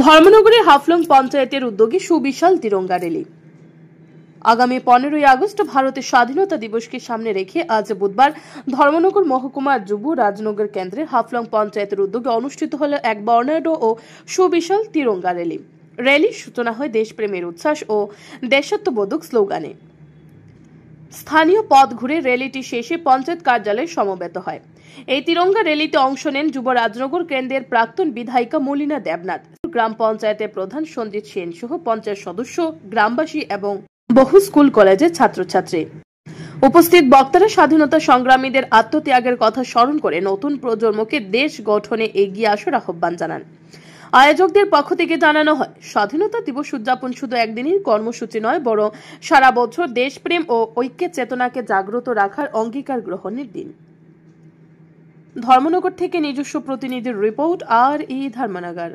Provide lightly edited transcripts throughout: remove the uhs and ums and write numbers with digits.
ধর্মনগরে হাফলং পঞ্চায়েতের উদ্যোগে সুবিশাল তিরঙ্গা র্যালি। আগামী 15ই আগস্ট ভারতের স্বাধীনতা দিবসকে সামনে রেখে আজ বুধবার ধর্মনগর মহকুমার যুব রাজনগর কেন্দ্রে হাফলং পঞ্চায়েতের উদ্যোগে অনুষ্ঠিত হল এক বর্ণাঢ্য ও সুবিশাল তিরঙ্গা র্যালি। র্যালির সূচনা হয় দেশপ্রেমের উচ্ছ্বাস ও দেশাত্মবোধক স্লোগানে। স্থানীয় পথ ঘুরে র্যালিটি শেষে পঞ্চায়েত কার্যালয়ে সমবেত হয়। এই তিরঙ্গা র্যালিতে অংশ নেন যুব রাজনগর কেন্দ্রের প্রাক্তন বিধায়িকা মলিনা দেবনাথ, গ্রাম পঞ্চায়েতের প্রধান সঞ্জিত সেন সহ পঞ্চায়েত সদস্য, গ্রামবাসী এবং বহু স্কুল কলেজের ছাত্রছাত্রী। উপস্থিত বক্তারা স্বাধীনতা সংগ্রামীদের আত্মত্যাগের কথা স্মরণ করে নতুন প্রজন্মকে দেশ গঠনে এগিয়ে আসার আহ্বান জানান। আয়োজকদের পক্ষ থেকে জানানো হয়, স্বাধীনতা দিবস উদযাপন শুধু একদিনের কর্মসূচি নয়, বরং সারা বছর দেশপ্রেম ও ঐক্যের চেতনাকে জাগ্রত রাখার অঙ্গীকার গ্রহণের দিন। ধর্মনগর থেকে নিজস্ব প্রতিনিধির রিপোর্ট, আর.ই. ধর্মনগর।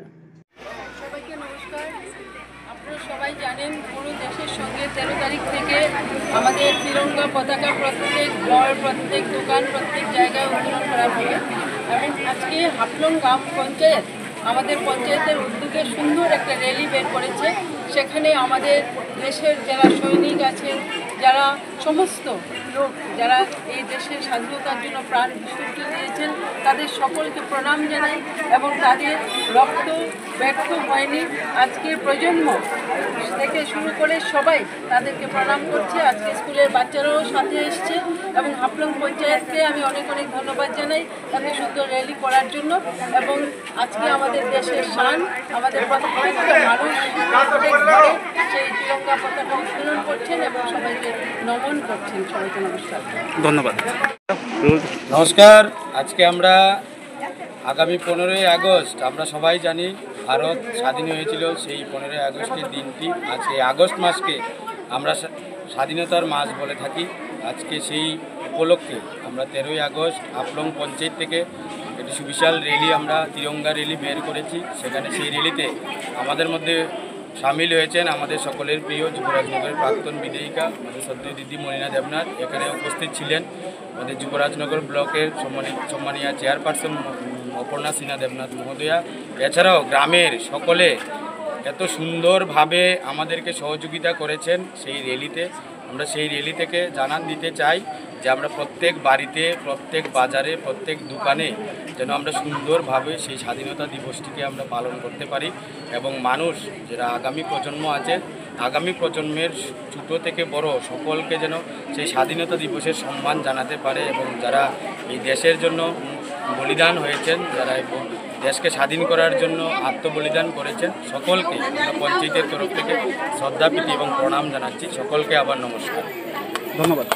সবাইকে নমস্কার। আপনারা সবাই জানেন, পুরো দেশের সঙ্গে 13 তারিখ থেকে আমাদের তিরঙ্গা পতাকা প্রত্যেক ঘর, প্রত্যেক দোকান, প্রত্যেক জায়গায় উত্তোলন করা হবে। এবং আজকে হাফলং গ্রাম পঞ্চায়েত আমাদের পঞ্চায়েতের উদ্যোগে সুন্দর একটা র্যালি বের করেছে। সেখানে আমাদের দেশের যারা সৈনিক আছেন, যারা সমস্ত লোক যারা এই দেশের স্বাধীনতার জন্য প্রাণ বিসর্জন দিয়েছেন, তাদের সকলকে প্রণাম জানাই এবং তাদের রক্ত ব্যর্থ হয়নি। আজকের প্রজন্ম থেকে শুরু করে সবাই তাদেরকে প্রণাম করছে। আজকে স্কুলের বাচ্চারাও সাথে এসছে এবং হাফলং পঞ্চায়েতকে আমি অনেক অনেক ধন্যবাদ জানাই এত সুন্দর র্যালি করার জন্য। এবং আজকে আমাদের দেশের শান, আমাদের প্রত্যেকটা মানুষ প্রত্যেক ঘরে সেই তিরঙ্গা পতাকা উত্তোলন করছেন এবং সবাইকে নমন করছেন। সবাইকে নমস্কার, ধন্যবাদ। নমস্কার। আজকে আমরা আগামী 15ই আগস্ট, আমরা সবাই জানি ভারত স্বাধীন হয়েছিল সেই 15ই আগস্টের দিনটি। আজকে আগস্ট মাসকে আমরা স্বাধীনতার মাস বলে থাকি। আজকে সেই উপলক্ষে আমরা 13ই আগস্ট হাফলং পঞ্চায়েত থেকে একটি সুবিশাল র্যালি, আমরা তিরঙ্গা র্যালি বের করেছি। সেখানে সেই র্যালিতে আমাদের মধ্যে সামিল হয়েছেন আমাদের সকলের প্রিয় যুবরাজনগরের প্রাক্তন বিধায়িকা আমাদের সদ্য দিদি মলিনা দেবনাথ। এখানে উপস্থিত ছিলেন আমাদের যুবরাজনগর ব্লকের সম্মানীয় চেয়ারপারসন অপর্ণা সিনহা দেবনাথ মহোদয়া। এছাড়াও গ্রামের সকলে এত সুন্দরভাবে আমাদেরকে সহযোগিতা করেছেন সেই র্যালিতে। আমরা সেই র্যালি থেকে জানান দিতে চাই যে আমরা প্রত্যেক বাড়িতে, প্রত্যেক বাজারে, প্রত্যেক দোকানে যেন আমরা সুন্দরভাবে সেই স্বাধীনতা দিবসটিকে আমরা পালন করতে পারি এবং মানুষ যারা আগামী প্রজন্ম আছে, আগামী প্রজন্মের ছোট থেকে বড় সকলকে যেন সেই স্বাধীনতা দিবসের সম্মান জানাতে পারে এবং যারা এই দেশের জন্য বলিদান হয়েছেন, যারা দেশকে স্বাধীন করার জন্য আত্মবলিদান করেছেন, সকলকে আমরা পঞ্চায়েতের তরফ থেকে শ্রদ্ধাপ্রীতি এবং প্রণাম জানাচ্ছি। সকলকে আবার নমস্কার, ধন্যবাদ।